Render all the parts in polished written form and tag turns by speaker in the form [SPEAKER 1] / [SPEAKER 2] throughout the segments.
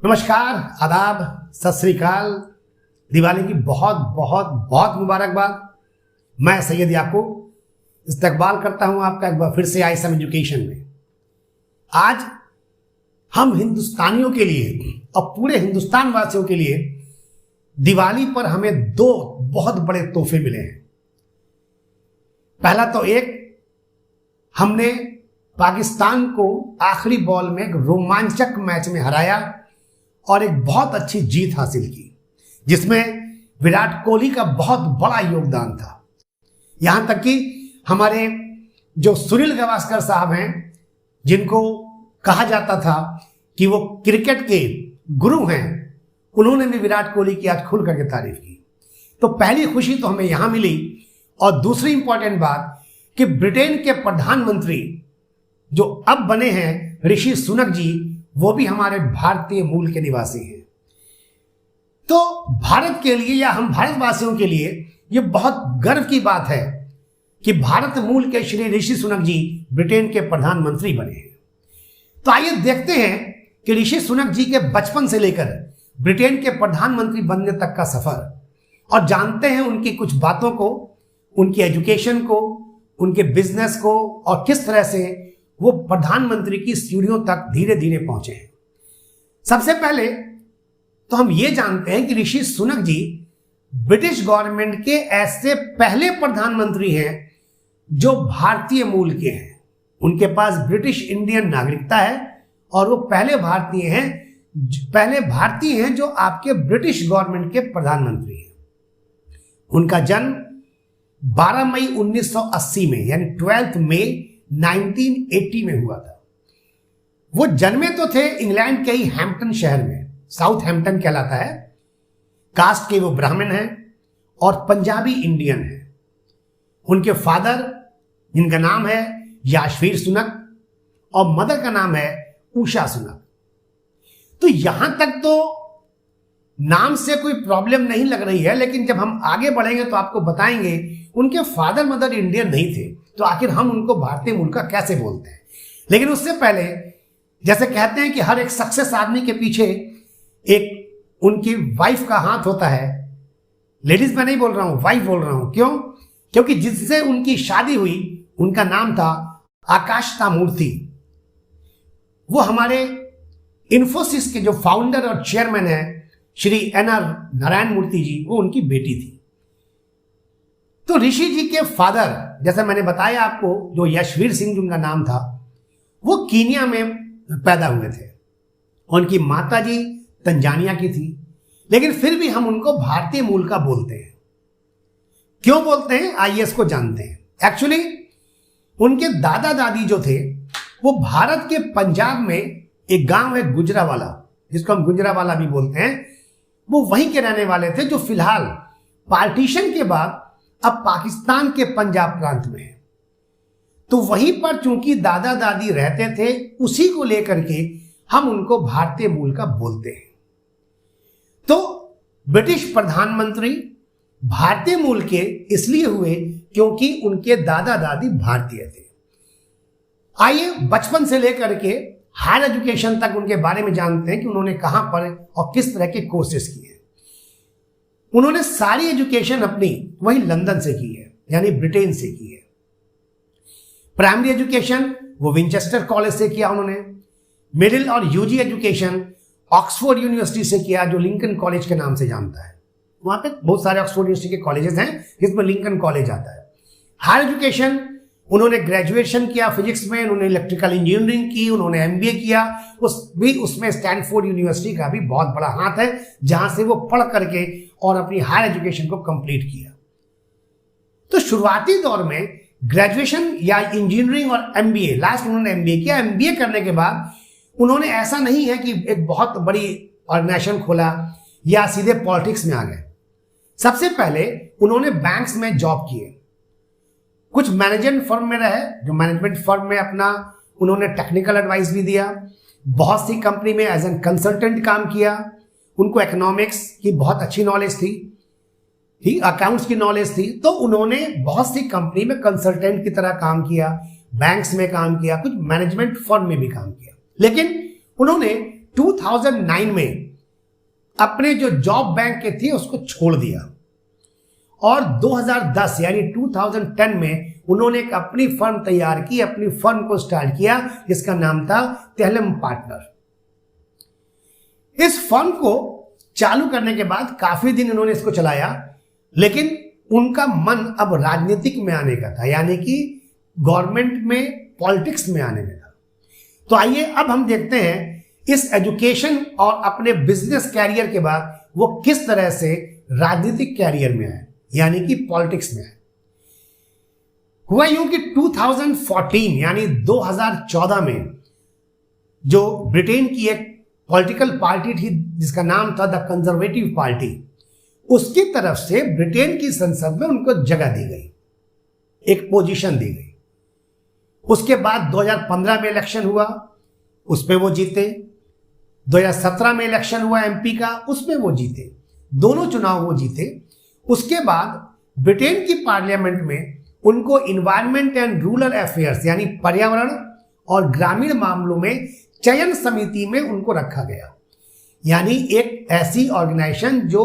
[SPEAKER 1] नमस्कार, आदाब, सत श्री अकाल। दिवाली की बहुत बहुत बहुत मुबारकबाद। मैं सैयद याकूब इस्तकबाल करता हूं आपका एक बार फिर से आईएसएम एजुकेशन में। आज हम हिंदुस्तानियों के लिए और पूरे हिंदुस्तान वासियों के लिए दिवाली पर हमें दो बहुत बड़े तोहफे मिले हैं। पहला तो एक, हमने पाकिस्तान को आखिरी बॉल में एक रोमांचक मैच में हराया और एक बहुत अच्छी जीत हासिल की, जिसमें विराट कोहली का बहुत बड़ा योगदान था। यहां तक कि हमारे जो सुनील गावस्कर साहब हैं, जिनको कहा जाता था कि वो क्रिकेट के गुरु हैं, उन्होंने भी विराट कोहली की आज खुल करके तारीफ की। तो पहली खुशी तो हमें यहां मिली। और दूसरी इंपॉर्टेंट बात कि ब्रिटेन के प्रधानमंत्री जो अब बने हैं ऋषि सुनक जी, वो भी हमारे भारतीय मूल के निवासी हैं। तो भारत के लिए या हम भारतवासियों के लिए यह बहुत गर्व की बात है कि भारत मूल के श्री ऋषि सुनक जी ब्रिटेन के प्रधानमंत्री बने हैं। तो आइए देखते हैं कि ऋषि सुनक जी के बचपन से लेकर ब्रिटेन के प्रधानमंत्री बनने तक का सफर, और जानते हैं उनकी कुछ बातों को, उनकी एजुकेशन को, उनके बिजनेस को, और किस तरह से वो प्रधानमंत्री की सीढ़ियों तक धीरे धीरे पहुंचे हैं। सबसे पहले तो हम ये जानते हैं कि ऋषि सुनक जी ब्रिटिश गवर्नमेंट के ऐसे पहले प्रधानमंत्री हैं जो भारतीय मूल के हैं। उनके पास ब्रिटिश इंडियन नागरिकता है और वो पहले भारतीय हैं जो आपके ब्रिटिश गवर्नमेंट के प्रधानमंत्री हैं। उनका जन्म 12 मई 1980 में, यानी 12 मई 1980 में हुआ था। वो जन्मे तो थे इंग्लैंड के ही हैम्पटन शहर में, साउथ हैम्पटन कहलाता है। कास्ट के वो ब्राह्मण हैं और पंजाबी इंडियन हैं। उनके फादर, जिनका नाम है याशवीर सुनक, और मदर का नाम है उषा सुनक। तो यहां तक तो नाम से कोई प्रॉब्लम नहीं लग रही है, लेकिन जब हम आगे बढ़ेंगे तो आपको बताएंगे उनके फादर मदर इंडियन नहीं थे, तो आखिर हम उनको भारतीय मूल का कैसे बोलते हैं। लेकिन उससे पहले, जैसे कहते हैं कि हर एक सक्सेस आदमी के पीछे एक उनकी वाइफ का हाथ होता है। लेडीज में नहीं बोल रहा हूं, वाइफ बोल रहा हूं। क्यों? क्योंकि जिससे उनकी शादी हुई उनका नाम था आकाशता मूर्ति। वो हमारे इन्फोसिस के जो फाउंडर और चेयरमैन है श्री NR नारायण मूर्ति जी, वो उनकी बेटी थी। तो ऋषि जी के फादर, जैसा मैंने बताया आपको, जो यशवीर सिंह जिनका नाम था, वो कीनिया में पैदा हुए थे। उनकी माता जी तंजानिया की थी, लेकिन फिर भी हम उनको भारतीय मूल का बोलते हैं। क्यों बोलते हैं, आइए इसको जानते हैं। एक्चुअली उनके दादा दादी जो थे वो भारत के पंजाब में एक गांव है गुजरावाला, जिसको हम गुजरावाला भी बोलते हैं, वो वहीं के रहने वाले थे, जो फिलहाल पार्टीशन के बाद अब पाकिस्तान के पंजाब प्रांत में है। तो वहीं पर चूंकि दादा दादी रहते थे, उसी को लेकर के हम उनको भारतीय मूल का बोलते हैं। तो ब्रिटिश प्रधानमंत्री भारतीय मूल के इसलिए हुए क्योंकि उनके दादा दादी भारतीय थे। आइए बचपन से लेकर के हायर एजुकेशन तक उनके बारे में जानते हैं कि उन्होंने कहां पर और किस तरह के कोर्सेज किए। उन्होंने सारी एजुकेशन अपनी वही लंदन से की है, यानी ब्रिटेन से की है। प्राइमरी एजुकेशन वो विंचेस्टर कॉलेज से किया उन्होंने। मिडिल और यूजी एजुकेशन ऑक्सफोर्ड यूनिवर्सिटी से किया, जो लिंकन कॉलेज के नाम से जानता है। वहां पे बहुत सारे ऑक्सफोर्ड यूनिवर्सिटी के कॉलेजेस हैं, जिसमें लिंकन कॉलेज आता है। हायर एजुकेशन उन्होंने ग्रेजुएशन किया फिजिक्स में, उन्होंने इलेक्ट्रिकल इंजीनियरिंग की, उन्होंने MBA किया। उसमें स्टैनफोर्ड यूनिवर्सिटी का भी बहुत बड़ा हाथ है, जहां से वो पढ़ करके और अपनी हायर एजुकेशन को कंप्लीट किया। तो शुरुआती दौर में ग्रेजुएशन या इंजीनियरिंग और MBA, लास्ट उन्होंने MBA किया। MBA करने के बाद उन्होंने, ऐसा नहीं है कि एक बहुत बड़ी ऑर्गेनाइजेशन खोला या सीधे पॉलिटिक्स में आ गए। सबसे पहले उन्होंने बैंक्स में जॉब किए, कुछ मैनेजमेंट फर्म में रहे, जो मैनेजमेंट फर्म में अपना उन्होंने टेक्निकल एडवाइस भी दिया। बहुत सी कंपनी में एज एन कंसल्टेंट काम किया। उनको इकोनॉमिक्स की बहुत अच्छी नॉलेज थी, अकाउंट्स की नॉलेज थी, तो उन्होंने बहुत सी कंपनी में कंसल्टेंट की तरह काम किया, बैंक्स में काम किया, कुछ मैनेजमेंट फर्म में भी काम किया। लेकिन उन्होंने 2009 में अपने जो जॉब बैंक के थे उसको छोड़ दिया और 2010 यानी 2010 में उन्होंने एक अपनी फर्म तैयार की, अपनी फर्म को स्टार्ट किया जिसका नाम था तेलम पार्टनर। इस फर्म को चालू करने के बाद काफी दिन उन्होंने इसको चलाया, लेकिन उनका मन अब राजनीतिक में आने का था, यानी कि गवर्नमेंट में, पॉलिटिक्स में आने का था। तो आइए अब हम देखते हैं इस एजुकेशन और अपने बिजनेस कैरियर के बाद वो किस तरह से राजनीतिक कैरियर में आए, यानी कि पॉलिटिक्स में आए। हुआ यूं कि 2014 यानी 2014 में जो ब्रिटेन की एक पॉलिटिकल पार्टी थी जिसका नाम था द कंजर्वेटिव पार्टी, उसकी तरफ से ब्रिटेन की संसद में उनको जगह दी गई, एक पोजीशन दी गई। उसके बाद 2015 में इलेक्शन हुआ, उसमें वो जीते। 2017 में इलेक्शन हुआ एमपी का, उसमें वो जीते, दोनों चुनाव वो जीते। उसके बाद ब्रिटेन की पार्लियामेंट में उनको इन्वायरमेंट एंड रूरल अफेयर्स यानी पर्यावरण और ग्रामीण मामलों में चयन समिति में उनको रखा गया, यानी एक ऐसी ऑर्गेनाइजेशन जो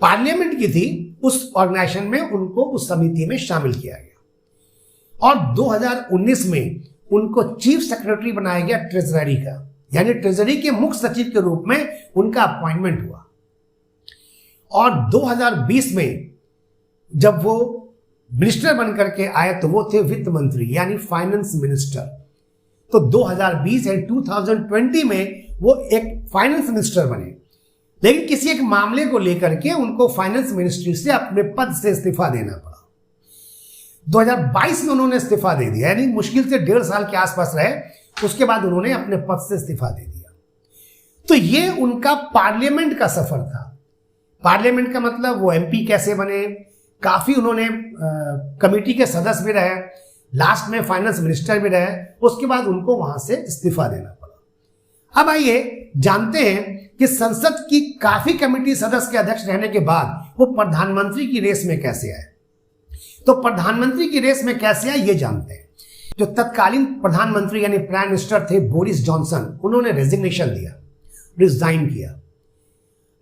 [SPEAKER 1] पार्लियामेंट की थी उस ऑर्गेनाइजेशन में उनको उस समिति में शामिल किया गया। और 2019 में उनको चीफ सेक्रेटरी बनाया गया ट्रेजरी का, यानी ट्रेजरी के मुख्य सचिव के रूप में उनका अपॉइंटमेंट हुआ। और 2020 में जब वो मिनिस्टर बनकर के आए तो वो थे वित्त मंत्री यानी फाइनेंस मिनिस्टर। तो 2020 या 2020 में वो एक फाइनेंस मिनिस्टर बने, लेकिन किसी एक मामले को लेकर के उनको फाइनेंस मिनिस्ट्री से अपने पद से इस्तीफा देना पड़ा। 2022 में उन्होंने इस्तीफा दे दिया, यानी मुश्किल से 1.5 साल के आसपास रहे, उसके बाद उन्होंने अपने पद से इस्तीफा दे दिया। तो ये उनका पार्लियामेंट का सफर था। पार्लियामेंट का मतलब वो एमपी कैसे बने, काफी उन्होंने कमेटी के सदस्य भी रहे, लास्ट में फाइनेंस मिनिस्टर भी रहे, उसके बाद उनको वहां से इस्तीफा देना पड़ा। अब आइए जानते हैं कि संसद की काफी कमेटी सदस्य के अध्यक्ष रहने के बाद वो प्रधानमंत्री की रेस में कैसे आए। तो प्रधानमंत्री की रेस में कैसे आए ये जानते हैं। जो तत्कालीन प्रधानमंत्री यानी प्राइम मिनिस्टर थे बोरिस जॉनसन, उन्होंने रेजिग्नेशन दिया, रिजाइन किया।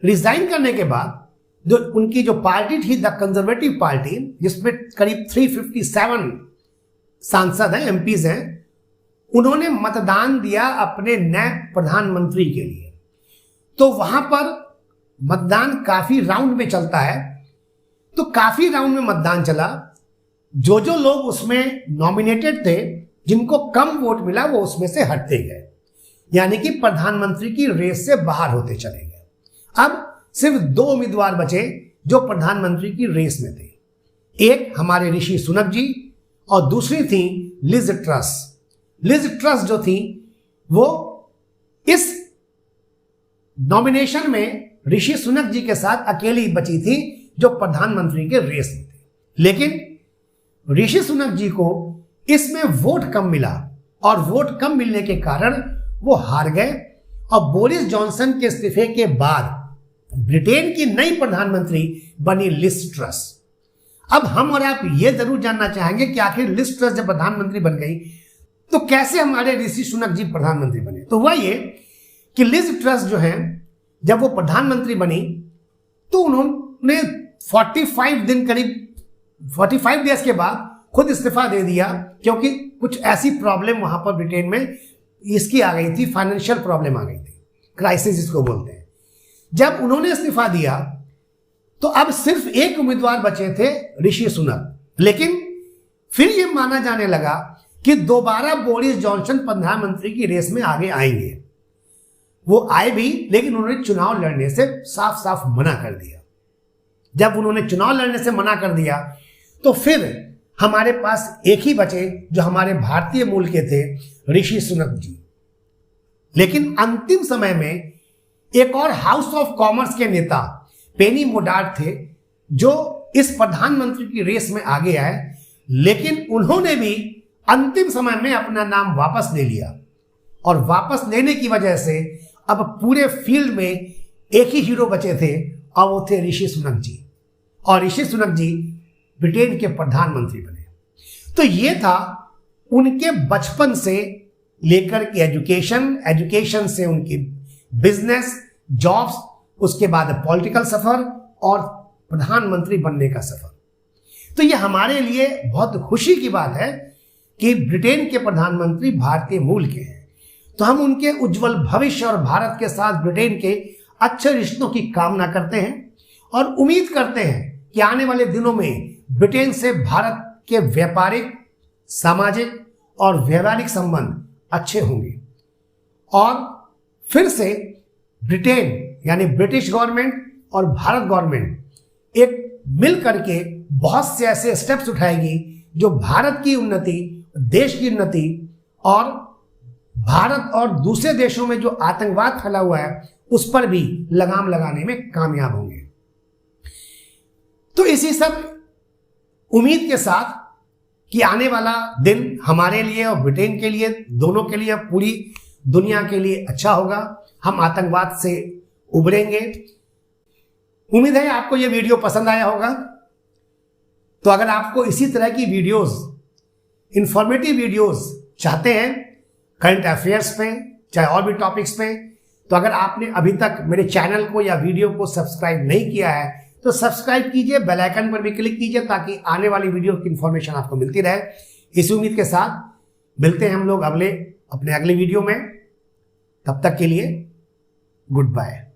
[SPEAKER 1] रिजाइन करने के बाद जो उनकी जो पार्टी थी द कंजर्वेटिव पार्टी, जिसमें करीब 357 सांसद हैं, एमपीज हैं, उन्होंने मतदान दिया अपने नए प्रधानमंत्री के लिए। तो वहां पर मतदान काफी राउंड में चलता है, तो काफी राउंड में मतदान चला। जो जो लोग उसमें नॉमिनेटेड थे, जिनको कम वोट मिला वो उसमें से हटते गए, यानी कि प्रधानमंत्री की रेस से बाहर होते चले गए। अब सिर्फ 2 उम्मीदवार बचे जो प्रधानमंत्री की रेस में थे, एक हमारे ऋषि सुनक जी और दूसरी थी लिज ट्रस। लिज ट्रस जो थी वो इस नॉमिनेशन में ऋषि सुनक जी के साथ अकेली बची थी जो प्रधानमंत्री के रेस में थे, लेकिन ऋषि सुनक जी को इसमें वोट कम मिला और वोट कम मिलने के कारण वो हार गए। और बोरिस जॉनसन के इस्तीफे के बाद ब्रिटेन की नई प्रधानमंत्री बनी लिज ट्रस। अब हम और आप ये जरूर जानना चाहेंगे कि आखिर लिज ट्रस जब प्रधानमंत्री बन गई तो कैसे हमारे ऋषि सुनक जी प्रधानमंत्री बने। तो हुआ ये कि लिज ट्रस जो है जब वो प्रधानमंत्री बनी तो उन्होंने 45 दिन, करीब 45 डेज के बाद खुद इस्तीफा दे दिया, क्योंकि कुछ ऐसी प्रॉब्लम वहां पर ब्रिटेन में इसकी आ गई थी, फाइनेंशियल प्रॉब्लम आ गई थी, क्राइसिस इसको बोलते हैं। जब उन्होंने इस्तीफा दिया तो अब सिर्फ एक उम्मीदवार बचे थे, ऋषि सुनक। लेकिन फिर यह माना जाने लगा कि दोबारा बोरिस जॉनसन प्रधानमंत्री की रेस में आगे आएंगे। वो आए भी, लेकिन उन्होंने चुनाव लड़ने से साफ साफ मना कर दिया। जब उन्होंने चुनाव लड़ने से मना कर दिया तो फिर हमारे पास एक ही बचे जो हमारे भारतीय मूल के थे, ऋषि सुनक जी। लेकिन अंतिम समय में एक और हाउस ऑफ कॉमर्स के नेता पेनी मोडार्ट थे जो इस प्रधानमंत्री की रेस में आगे आए, लेकिन उन्होंने भी अंतिम समय में अपना नाम वापस ले लिया। और वापस लेने की वजह से अब पूरे फील्ड में एक ही हीरो बचे थे और वो थे ऋषि सुनक जी। और ऋषि सुनक जी ब्रिटेन के प्रधानमंत्री बने। तो ये था उनके बचपन से लेकर के एजुकेशन से उनकी बिजनेस, जॉब्स, उसके बाद पॉलिटिकल सफर और प्रधानमंत्री बनने का सफर। तो ये हमारे लिए बहुत खुशी की बात है कि ब्रिटेन के प्रधानमंत्री भारतीय मूल के हैं। तो हम उनके उज्जवल भविष्य और भारत के साथ ब्रिटेन के अच्छे रिश्तों की कामना करते हैं और उम्मीद करते हैं कि आने वाले दिनों में ब्रिटेन से भारत के व्यापारिक, सामाजिक और व्यवहारिक संबंध अच्छे होंगे और फिर से ब्रिटेन यानी ब्रिटिश गवर्नमेंट और भारत गवर्नमेंट एक मिल करके बहुत से ऐसे स्टेप्स उठाएगी जो भारत की उन्नति, देश की उन्नति और भारत और दूसरे देशों में जो आतंकवाद फैला हुआ है उस पर भी लगाम लगाने में कामयाब होंगे। तो इसी सब उम्मीद के साथ कि आने वाला दिन हमारे लिए और ब्रिटेन के लिए, दोनों के लिए, पूरी दुनिया के लिए अच्छा होगा, हम आतंकवाद से उबरेंगे। उम्मीद है आपको यह वीडियो पसंद आया होगा। तो अगर आपको इसी तरह की वीडियोस, इंफॉर्मेटिव वीडियोस चाहते हैं करंट अफेयर्स पे, चाहे और भी टॉपिक्स पे, तो अगर आपने अभी तक मेरे चैनल को या वीडियो को सब्सक्राइब नहीं किया है तो सब्सक्राइब कीजिए, बेल आइकन पर भी क्लिक कीजिए ताकि आने वाली वीडियो की इंफॉर्मेशन आपको मिलती रहे। इस उम्मीद के साथ मिलते हैं हम लोग अपने अगले वीडियो में। तब तक के लिए गुड बाय।